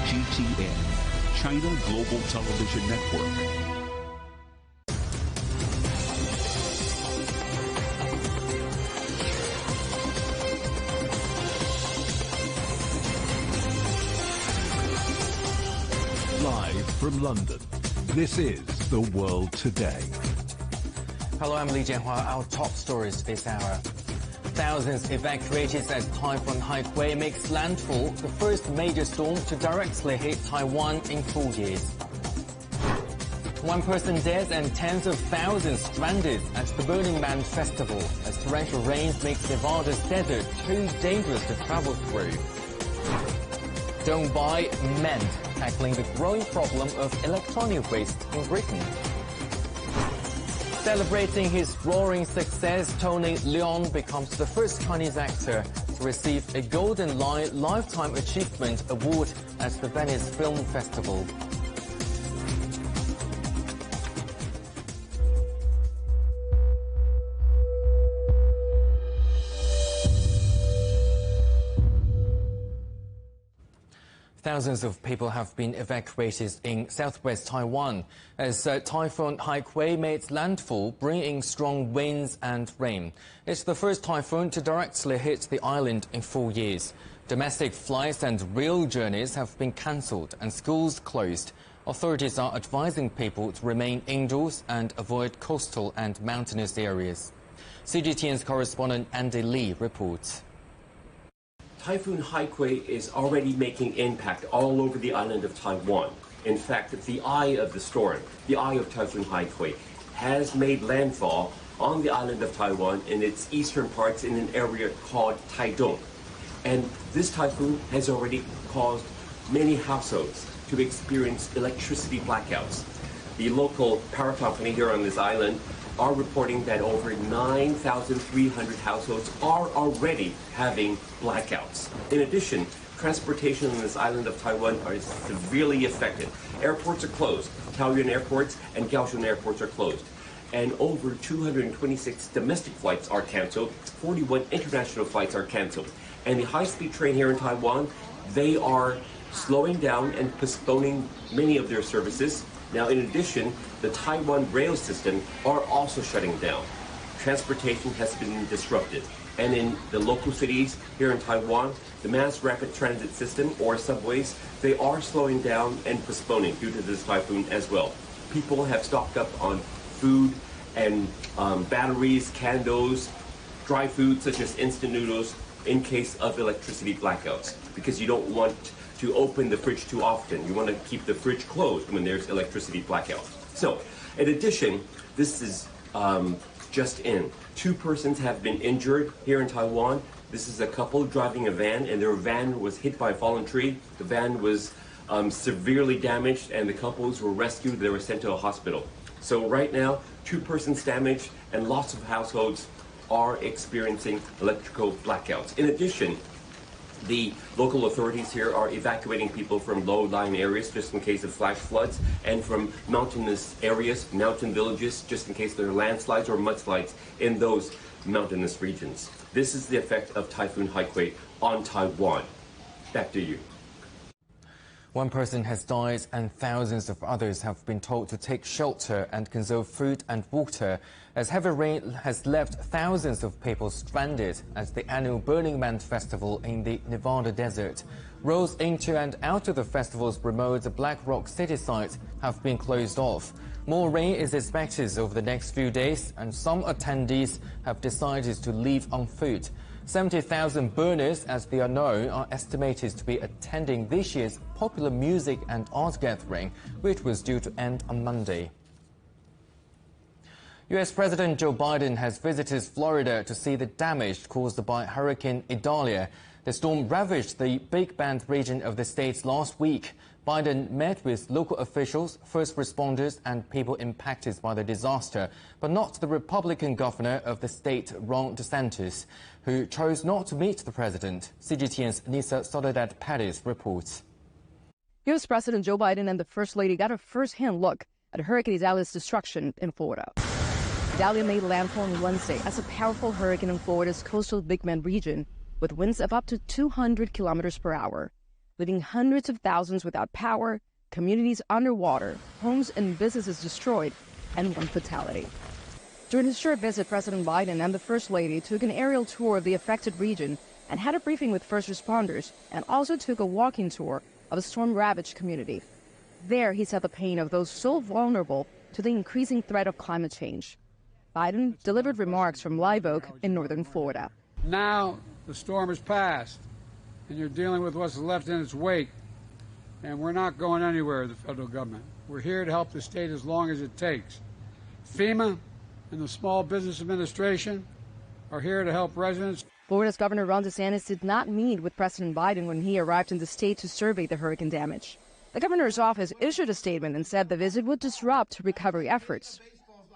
CGTN, China Global Television Network. Live from London, this is The World Today. Hello, I'm Li Jianhua. Our top stories this hour. Thousands evacuated as Typhoon Haikui makes landfall, the first major storm to directly hit Taiwan in 4 years. One person dead and tens of thousands stranded at the Burning Man Festival as torrential rains make Nevada's desert too dangerous to travel through. Don't buy meant tackling the growing problem of electronic waste in Britain. Celebrating his roaring success, Tony Leung becomes the first Chinese actor to receive a Golden Lion Lifetime Achievement Award at the Venice Film Festival. Thousands of people have been evacuated in southwest Taiwan as Typhoon Haikui made landfall, bringing strong winds and rain. It's the first typhoon to directly hit the island in 4 years. Domestic flights and rail journeys have been cancelled and schools closed. Authorities are advising people to remain indoors and avoid coastal and mountainous areas. CGTN's correspondent Andy Lee reports. Typhoon Haikui is already making impact all over the island of Taiwan. In fact, the eye of the storm, the eye of Typhoon Haikui, has made landfall on the island of Taiwan in its eastern parts in an area called Taidong. And this typhoon has already caused many households to experience electricity blackouts. The local power company here on this island are reporting that over 9,300 households are already having blackouts. In addition, transportation on this island of Taiwan are severely affected. Airports are closed. Taoyuan airports and Kaohsiung airports are closed. And over 226 domestic flights are canceled. 41 international flights are canceled. And the high-speed train here in Taiwan, they are slowing down and postponing many of their services. Now, in addition, the Taiwan rail system are also shutting down. Transportation has been disrupted. And in the local cities here in Taiwan, the mass rapid transit system, or subways, they are slowing down and postponing due to this typhoon as well. People have stocked up on food and batteries, candles, dry food such as instant noodles in case of electricity blackouts, because you don't want to open the fridge too often. You want to keep the fridge closed when there's electricity blackouts. So, in addition, this is just in. 2 persons have been injured here in Taiwan. This is a couple driving a van, and their van was hit by a fallen tree. The van was severely damaged, and the couples were rescued. They were sent to a hospital. So right now, 2 persons damaged, and lots of households are experiencing electrical blackouts. In addition, the local authorities here are evacuating people from low-lying areas just in case of flash floods, and from mountainous areas, mountain villages, just in case there are landslides or mudslides in those mountainous regions. This is the effect of Typhoon Haikui on Taiwan. Back to you. One person has died and thousands of others have been told to take shelter and conserve food and water as heavy rain has left thousands of people stranded at the annual Burning Man Festival in the Nevada desert. Roads into and out of the festival's remote Black Rock city site have been closed off. More rain is expected over the next few days, and some attendees have decided to leave on foot. 70,000 burners, as they are known, are estimated to be attending this year's popular music and art gathering, which was due to end on Monday. U.S. President Joe Biden has visited Florida to see the damage caused by Hurricane Idalia. The storm ravaged the Big Bend region of the state last week. Biden met with local officials, first responders and people impacted by the disaster, but not the Republican governor of the state, Ron DeSantis, who chose not to meet the president. CGTN's Nisa Soledad-Perez reports. U.S. President Joe Biden and the First Lady got a first-hand look at Hurricane Idalia's destruction in Florida. Idalia made landfall on Wednesday as a powerful hurricane in Florida's coastal Big Bend region, with winds of up to 200 kilometers per hour. leaving hundreds of thousands without power, communities underwater, homes and businesses destroyed, and one fatality. During his short visit, President Biden and the First Lady took an aerial tour of the affected region and had a briefing with first responders, and also took a walking tour of a storm-ravaged community. There, he said the pain of those so vulnerable to the increasing threat of climate change. Biden delivered remarks from Live Oak in northern Florida. Now the storm has passed, and you're dealing with what's left in its wake. And we're not going anywhere, the federal government. We're here to help the state as long as it takes. FEMA and the Small Business Administration are here to help residents. Florida's Governor Ron DeSantis did not meet with President Biden when he arrived in the state to survey the hurricane damage. The governor's office issued a statement and said the visit would disrupt recovery efforts.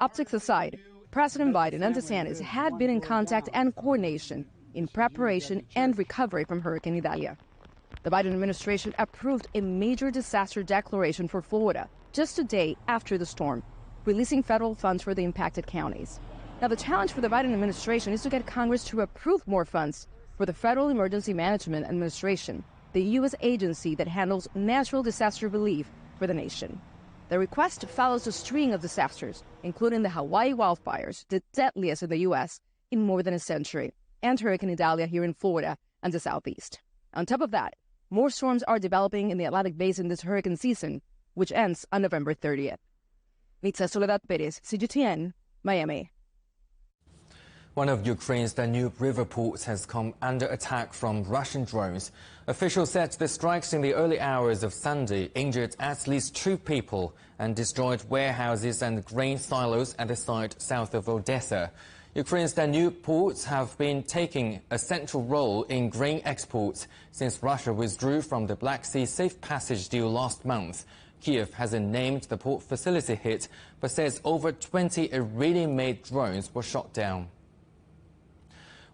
Optics aside, President Biden and DeSantis had been in contact and coordination in preparation and recovery from Hurricane Idalia. The Biden administration approved a major disaster declaration for Florida just a day after the storm, releasing federal funds for the impacted counties. Now, the challenge for the Biden administration is to get Congress to approve more funds for the Federal Emergency Management Administration, the U.S. agency that handles natural disaster relief for the nation. The request follows a string of disasters, including the Hawaii wildfires, the deadliest in the U.S. in more than a century, and Hurricane Idalia here in Florida and the Southeast. On top of that, more storms are developing in the Atlantic Basin this hurricane season, which ends on November 30th. Nitza Soledad Perez, CGTN, Miami. One of Ukraine's Danube river ports has come under attack from Russian drones. Officials said the strikes in the early hours of Sunday injured at least 2 people and destroyed warehouses and grain silos at the site south of Odessa. Ukraine's Danube ports have been taking a central role in grain exports since Russia withdrew from the Black Sea Safe Passage deal last month. Kiev hasn't named the port facility hit, but says over 20 Iranian-made drones were shot down.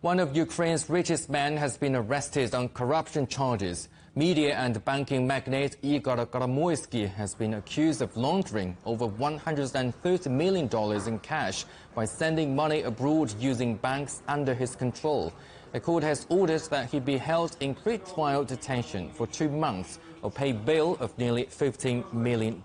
One of Ukraine's richest men has been arrested on corruption charges. Media and banking magnate Igor Kolomoisky has been accused of laundering over $130 million in cash by sending money abroad using banks under his control. The court has ordered that he be held in pre-trial detention for 2 months or pay bail of nearly $15 million.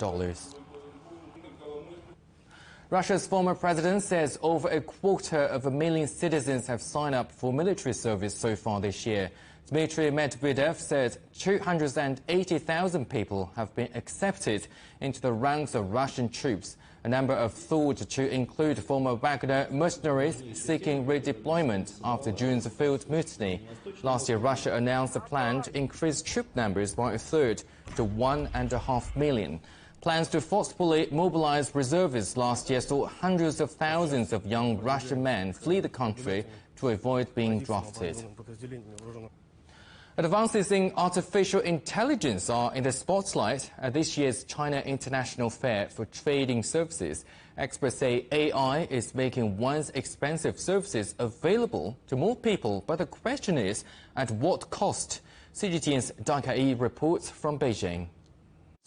Russia's former president says over 250,000 citizens have signed up for military service so far this year. Dmitry Medvedev said 280,000 people have been accepted into the ranks of Russian troops, a number of thought to include former Wagner mercenaries seeking redeployment after June's failed mutiny. Last year, Russia announced a plan to increase troop numbers by a third to 1.5 million. Plans to forcefully mobilize reservists last year saw hundreds of thousands of young Russian men flee the country to avoid being drafted. Advances in artificial intelligence are in the spotlight at this year's China International Fair for Trading Services. Experts say AI is making once expensive services available to more people, but the question is, at what cost? CGTN's Dakai reports from Beijing.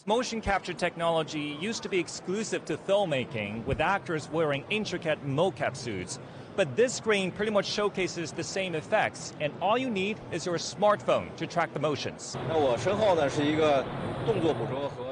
Motion capture technology used to be exclusive to filmmaking, with actors wearing intricate mocap suits. But this screen pretty much showcases the same effects, and all you need is your smartphone to track the motions.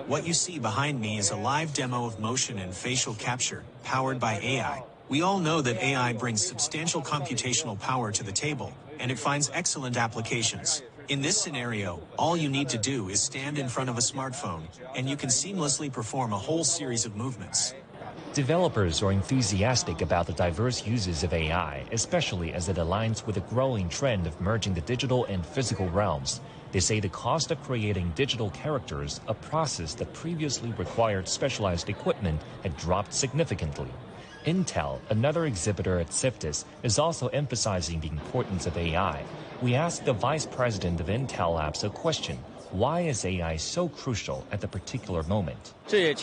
What you see behind me is a live demo of motion and facial capture, powered by AI. We all know that AI brings substantial computational power to the table, and it finds excellent applications. In this scenario, all you need to do is stand in front of a smartphone, and you can seamlessly perform a whole series of movements. Developers are enthusiastic about the diverse uses of AI, especially as it aligns with a growing trend of merging the digital and physical realms. They say the cost of creating digital characters, a process that previously required specialized equipment, had dropped significantly. Intel, another exhibitor at CIFTIS, is also emphasizing the importance of AI. We asked the vice president of Intel Labs a question: why is AI so crucial at the particular moment? Today,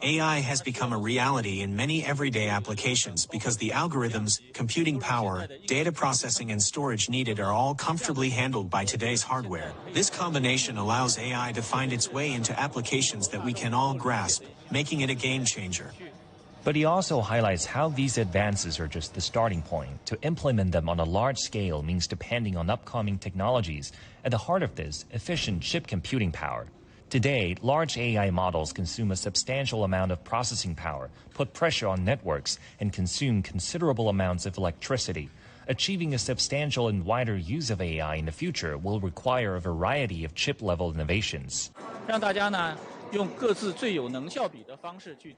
AI has become a reality in many everyday applications because the algorithms, computing power, data processing and storage needed are all comfortably handled by today's hardware. This combination allows AI to find its way into applications that we can all grasp, making it a game changer. But he also highlights how these advances are just the starting point. To implement them on a large scale means depending on upcoming technologies. At the heart of this, efficient chip computing power. Today, large AI models consume a substantial amount of processing power, put pressure on networks, and consume considerable amounts of electricity. Achieving a substantial and wider use of AI in the future will require a variety of chip-level innovations.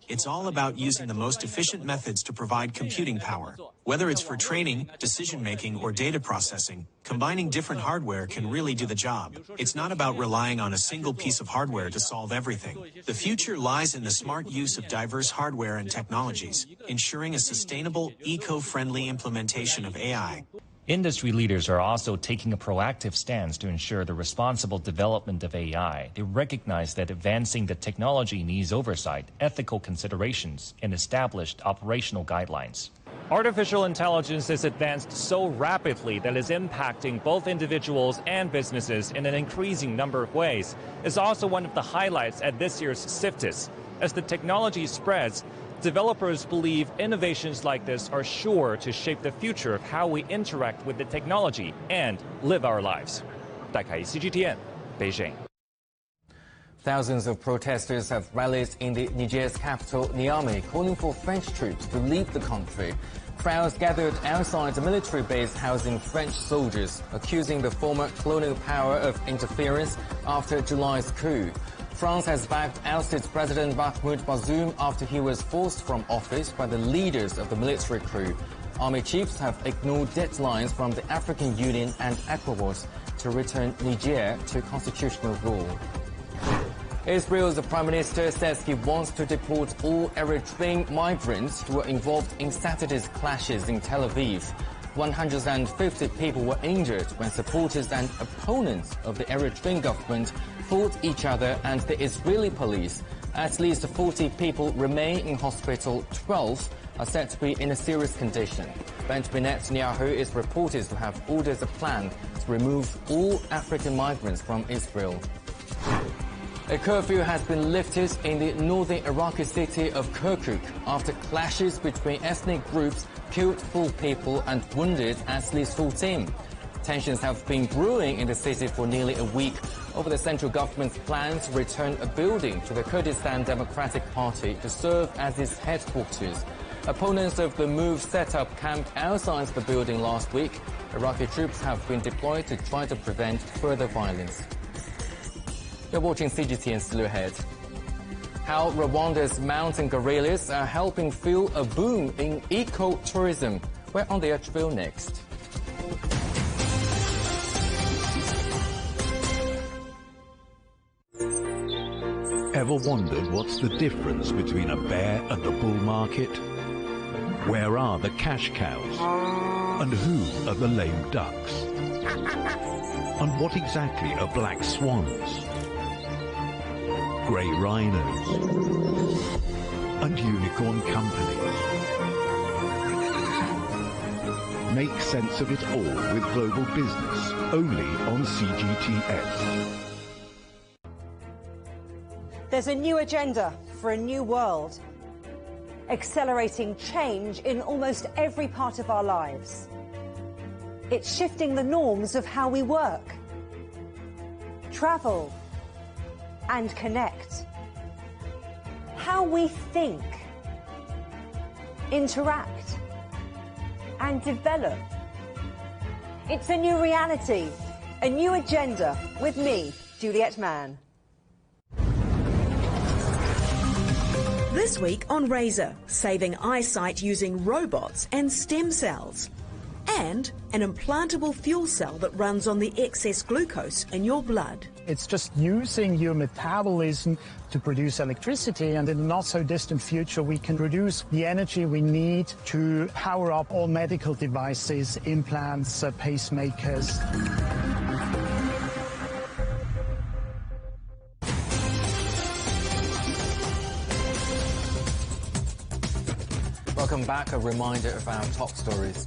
It's all about using the most efficient methods to provide computing power. Whether it's for training, decision-making, or data processing, combining different hardware can really do the job. It's not about relying on a single piece of hardware to solve everything. The future lies in the smart use of diverse hardware and technologies, ensuring a sustainable, eco-friendly implementation of AI. Industry leaders are also taking a proactive stance to ensure the responsible development of AI. They recognize that advancing the technology needs oversight, ethical considerations, and established operational guidelines. Artificial intelligence has advanced so rapidly that it's impacting both individuals and businesses in an increasing number of ways. It's also one of the highlights at this year's CIFTIS. As the technology spreads, developers believe innovations like this are sure to shape the future of how we interact with the technology and live our lives. Haikui, CGTN, Beijing. Thousands of protesters have rallied in the Niger's capital, Niamey, calling for French troops to leave the country. Crowds gathered outside the military base housing French soldiers, accusing the former colonial power of interference after July's coup. France has backed ousted President Mahmoud Bazoum after he was forced from office by the leaders of the military coup. Army chiefs have ignored deadlines from the African Union and ECOWAS to return Niger to constitutional rule. Israel's Prime Minister says he wants to deport all Eritrean migrants who were involved in Saturday's clashes in Tel Aviv. 150 people were injured when supporters and opponents of the Eritrean government fought each other and the Israeli police. At least 40 people remain in hospital. 12 are said to be in a serious condition. Benjamin Netanyahu is reported to have ordered a plan to remove all African migrants from Israel. A curfew has been lifted in the northern Iraqi city of Kirkuk after clashes between ethnic groups killed 4 people and wounded at least 14. Tensions have been brewing in the city for nearly a week over the central government's plan to return a building to the Kurdistan Democratic Party to serve as its headquarters. Opponents of the move set up camp outside the building last week. Iraqi troops have been deployed to try to prevent further violence. You're watching CGTN. Still ahead. How Rwanda's mountain gorillas are helping fuel a boom in eco-tourism. We're on the Edgeville next. Ever wondered what's the difference between a bear and the bull market? Where are the cash cows? And who are the lame ducks? And what exactly are black swans? Grey rhinos? And unicorn companies? Make sense of it all with Global Business, only on CGTN. There's a new agenda for a new world, accelerating change in almost every part of our lives. It's shifting the norms of how we work, travel, and connect. How we think, interact, and develop. It's a new reality, a new agenda with me, Juliet Mann. This week on Razor, saving eyesight using robots and stem cells. And an implantable fuel cell that runs on the excess glucose in your blood. It's just using your metabolism to produce electricity, and in the not-so-distant future we can produce the energy we need to power up all medical devices, implants, pacemakers. Welcome back. A reminder of our top stories.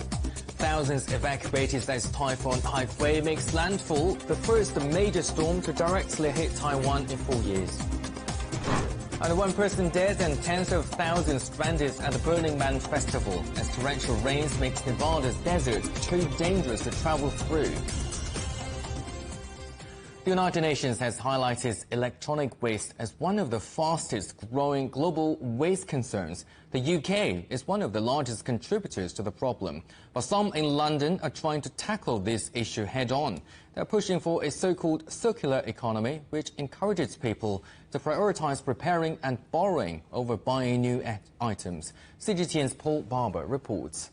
Thousands evacuated as Typhoon Haikui makes landfall, the first major storm to directly hit Taiwan in 4 years. And one person dead and tens of thousands stranded at the Burning Man Festival as torrential rains make Nevada's desert too dangerous to travel through. The United Nations has highlighted electronic waste as one of the fastest growing global waste concerns. The UK is one of the largest contributors to the problem, but some in London are trying to tackle this issue head-on. They're pushing for a so-called circular economy, which encourages people to prioritise repairing and borrowing over buying new items. CGTN's Paul Barber reports.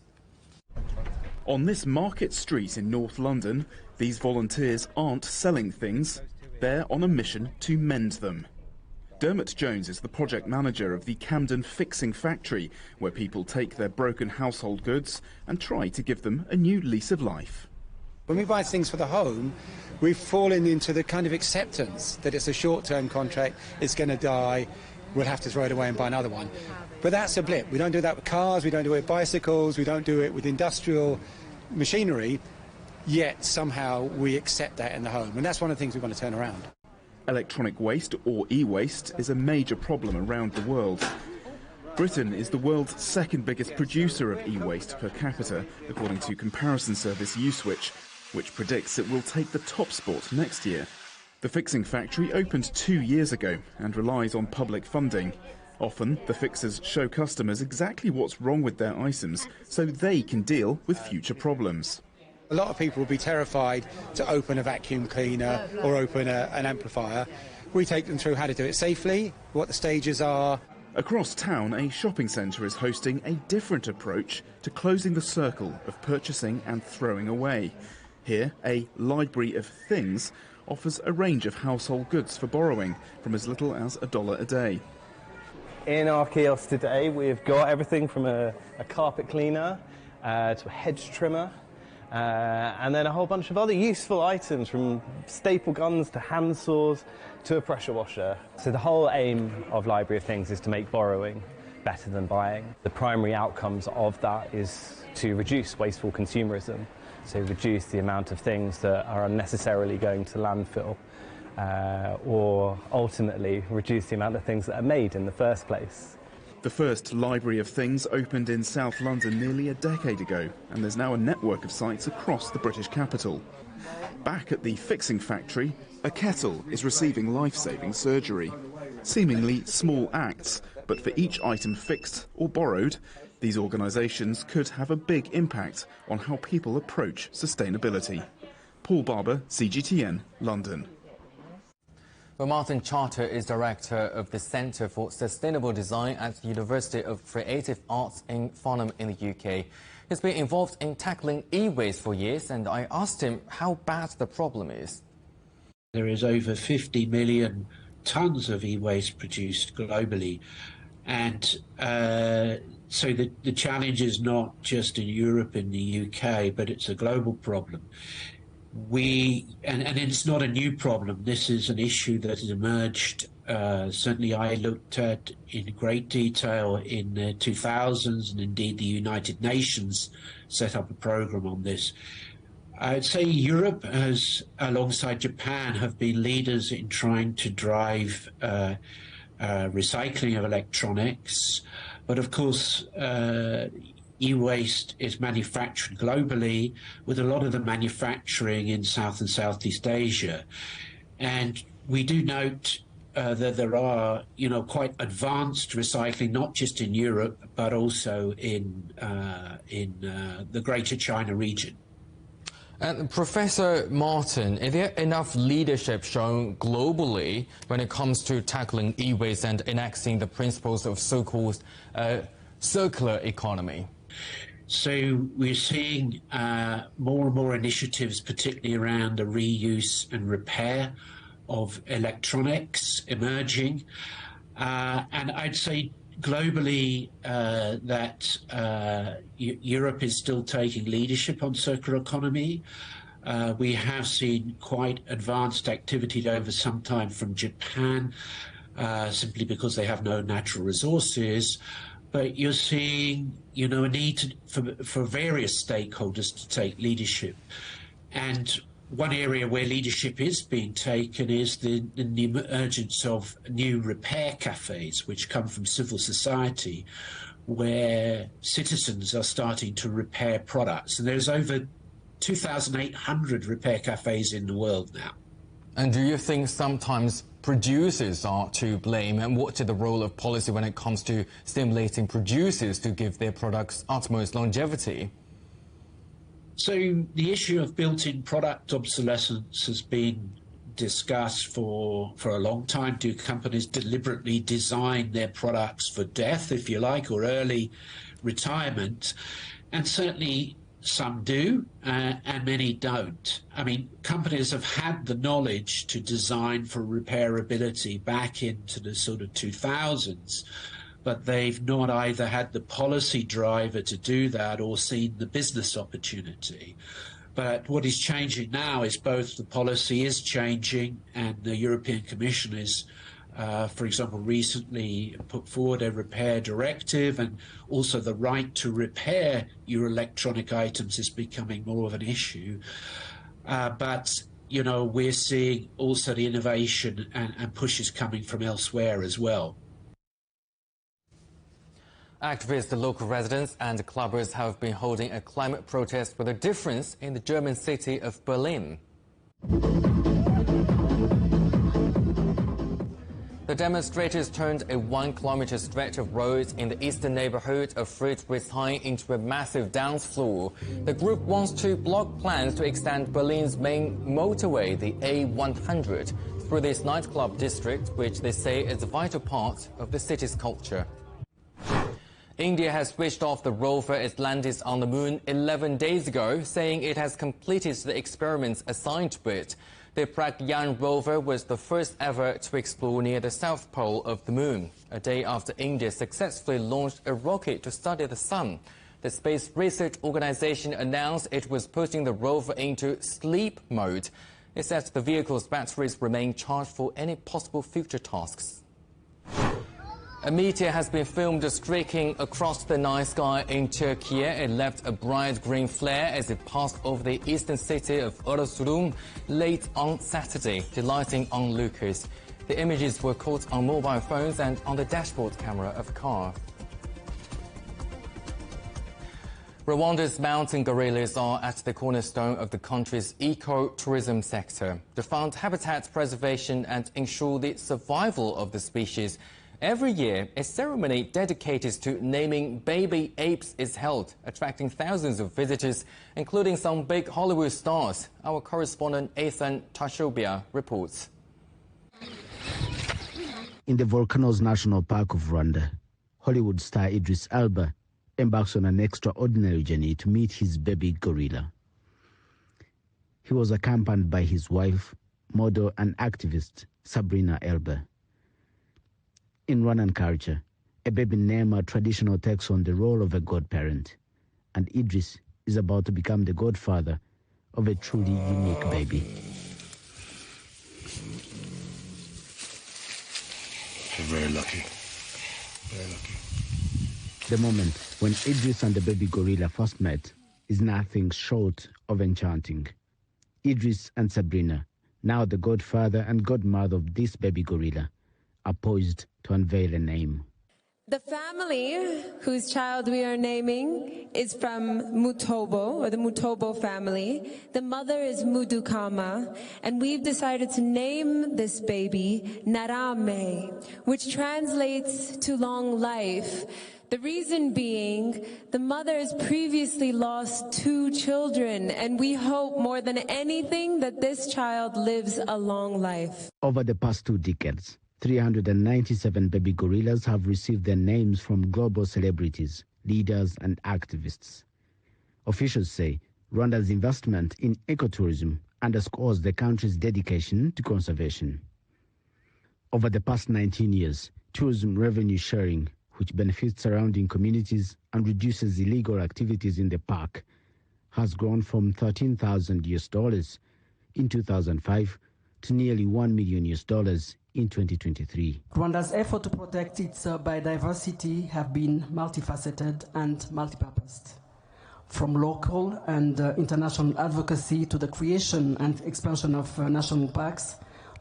On this market street in North London, these volunteers aren't selling things, they're on a mission to mend them. Dermot Jones is the project manager of the Camden Fixing Factory, where people take their broken household goods and try to give them a new lease of life. When we buy things for the home, we've fallen into the kind of acceptance that it's a short-term contract, it's going to die, we'll have to throw it away and buy another one. But that's a blip. We don't do that with cars, we don't do it with bicycles, we don't do it with industrial machinery, yet somehow we accept that in the home. And that's one of the things we want to turn around. Electronic waste, or e-waste, is a major problem around the world. Britain is the world's second biggest producer of e-waste per capita, according to comparison service Uswitch, which predicts it will take the top spot next year. The Fixing Factory opened 2 years ago and relies on public funding. Often, the fixers show customers exactly what's wrong with their items so they can deal with future problems. A lot of people will be terrified to open a vacuum cleaner or open an amplifier. We take them through how to do it safely, what the stages are. Across town, a shopping centre is hosting a different approach to closing the circle of purchasing and throwing away. Here, a library of things offers a range of household goods for borrowing from as little as $1 a day. In our kiosk today, we've got everything from a carpet cleaner to a hedge trimmer, and then a whole bunch of other useful items, from staple guns to hand saws to a pressure washer. So the whole aim of Library of Things is to make borrowing better than buying. The primary outcomes of that is to reduce wasteful consumerism, so reduce the amount of things that are unnecessarily going to landfill, or ultimately reduce the amount of things that are made in the first place. The first Library of Things opened in South London nearly a decade ago, and there's now a network of sites across the British capital. Back at the Fixing Factory, a kettle is receiving life-saving surgery. Seemingly small acts, but for each item fixed or borrowed, these organisations could have a big impact on how people approach sustainability. Paul Barber, CGTN, London. Well, Martin Charter is director of the Centre for Sustainable Design at the University of Creative Arts in Farnham in the UK. He's been involved in tackling e-waste for years, and I asked him how bad the problem is. There is over 50 million tonnes of e-waste produced globally, and so the challenge is not just in Europe and the UK, but it's a global problem. And it's not a new problem. This is an issue that has emerged. Certainly I looked at in great detail in the 2000s, and indeed the United Nations set up a program on this. I'd say Europe has, alongside Japan, have been leaders in trying to drive recycling of electronics. But of course, e-waste is manufactured globally, with a lot of the manufacturing in South and Southeast Asia. And we do note that there are, quite advanced recycling, not just in Europe, but also in the Greater China region. Professor Martin, is there enough leadership shown globally when it comes to tackling e-waste and enacting the principles of so-called circular economy? So we're seeing more and more initiatives, particularly around the reuse and repair of electronics, emerging. And I'd say globally that Europe is still taking leadership on circular economy. We have seen quite advanced activity over some time from Japan, simply because they have no natural resources. But you're seeing, a need for various stakeholders to take leadership. And one area where leadership is being taken is the emergence of new repair cafes, which come from civil society, where citizens are starting to repair products. And there's over 2,800 repair cafes in the world now. And do you think sometimes producers are to blame? And what is the role of policy when it comes to stimulating producers to give their products utmost longevity? So the issue of built-in product obsolescence has been discussed for a long time. Do companies deliberately design their products for death, if you like, or early retirement? And certainly some do, and many don't. I mean, companies have had the knowledge to design for repairability back into the sort of 2000s, but they've not either had the policy driver to do that or seen the business opportunity. But what is changing now is both the policy is changing and the European Commission is, for example, recently put forward a repair directive, and also the right to repair your electronic items is becoming more of an issue. But, you know, we're seeing also the innovation and pushes coming from elsewhere as well. Activists, the local residents and clubbers have been holding a climate protest with a difference in the German city of Berlin. The demonstrators turned a 1-kilometer stretch of road in the eastern neighborhood of Friedrichshain into a massive dance floor. The group wants to block plans to extend Berlin's main motorway, the A100, through this nightclub district, which they say is a vital part of the city's culture. India has switched off the rover it landed on the moon 11 days ago, saying it has completed the experiments assigned to it. The Pragyan rover was the first ever to explore near the south pole of the moon, a day after India successfully launched a rocket to study the sun. The Space Research Organization announced it was putting the rover into sleep mode. It says the vehicle's batteries remain charged for any possible future tasks. A meteor has been filmed streaking across the night sky in Turkey. It left a bright green flare as it passed over the eastern city of Erzurum late on Saturday, delighting onlookers. The images were caught on mobile phones and on the dashboard camera of a car. Rwanda's mountain gorillas are at the cornerstone of the country's eco-tourism sector. To fund habitat preservation and ensure the survival of the species, every year, a ceremony dedicated to naming baby apes is held, attracting thousands of visitors, including some big Hollywood stars. Our correspondent Ethan Tashobia reports. In the Volcanoes National Park of Rwanda, Hollywood star Idris Elba embarks on an extraordinary journey to meet his baby gorilla. He was accompanied by his wife, model and activist Sabrina Elba. In Rwandan culture, a baby namer traditional takes on the role of a godparent, and Idris is about to become the godfather of a truly unique baby. You're very lucky. Very lucky. The moment when Idris and the baby gorilla first met is nothing short of enchanting. Idris and Sabrina, now the godfather and godmother of this baby gorilla, are poised to unveil a name. The family whose child we are naming is from Mutobo, or the Mutobo family. The mother is Mudukama, and we've decided to name this baby Narame, which translates to long life. The reason being, the mother has previously lost 2 children, and we hope more than anything that this child lives a long life. Over the past 2 decades, 397 baby gorillas have received their names from global celebrities, leaders and activists. Officials say Rwanda's investment in ecotourism underscores the country's dedication to conservation. Over the past 19 years, tourism revenue sharing, which benefits surrounding communities and reduces illegal activities in the park, has grown from $13,000 in 2005 to nearly $1 million in 2023. Rwanda's effort to protect its biodiversity have been multifaceted and multipurposed. from local and international advocacy to the creation and expansion of national parks,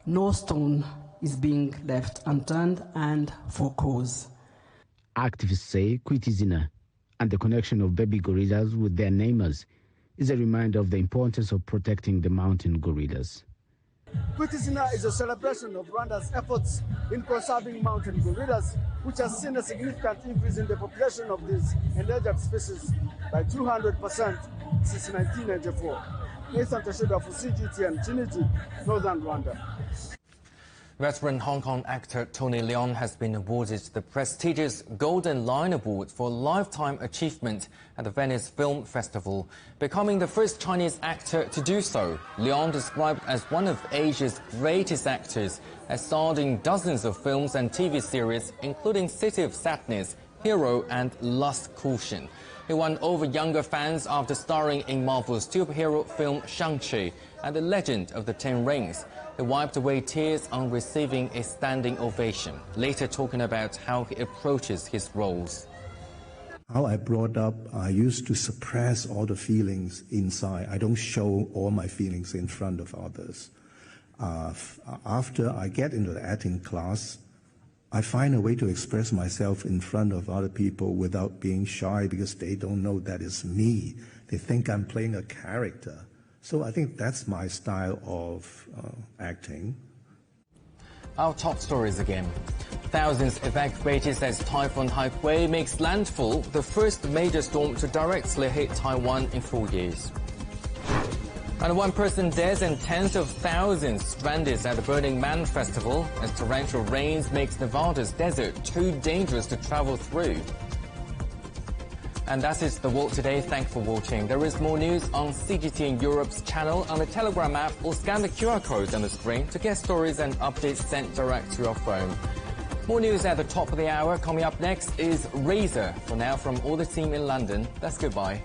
no stone is being left unturned and for cause. Activists say Kwitizina and the connection of baby gorillas with their neighbors is a reminder of the importance of protecting the mountain gorillas. Kwitizina is a celebration of Rwanda's efforts in conserving mountain gorillas, which has seen a significant increase in the population of these endangered species by 200% since 1994. Nathan Teshuda for CGTN, Trinity, Northern Rwanda. Veteran Hong Kong actor Tony Leung has been awarded the prestigious Golden Lion Award for Lifetime Achievement at the Venice Film Festival, becoming the first Chinese actor to do so. Leung, described as one of Asia's greatest actors, has starred in dozens of films and TV series, including City of Sadness, Hero and Lust Caution. He won over younger fans after starring in Marvel's superhero film Shang-Chi and The Legend of the Ten Rings. He wiped away tears on receiving a standing ovation, later talking about how he approaches his roles. How I brought up, I used to suppress all the feelings inside. I don't show all my feelings in front of others. After I get into the acting class, I find a way to express myself in front of other people without being shy, because they don't know that it's me. They think I'm playing a character. So I think that's my style of acting. Our top stories again. Thousands evacuated as Typhoon Haikui makes landfall, the first major storm to directly hit Taiwan in 4 years. And one person dead and tens of thousands stranded at the Burning Man Festival as torrential rains makes Nevada's desert too dangerous to travel through. And that is The World Today. Thanks for watching. There is more news on CGTN Europe's channel, on the Telegram app, or scan the QR code on the screen to get stories and updates sent direct to your phone. More news at the top of the hour. Coming up next is Razor. For now, from all the team in London, that's goodbye.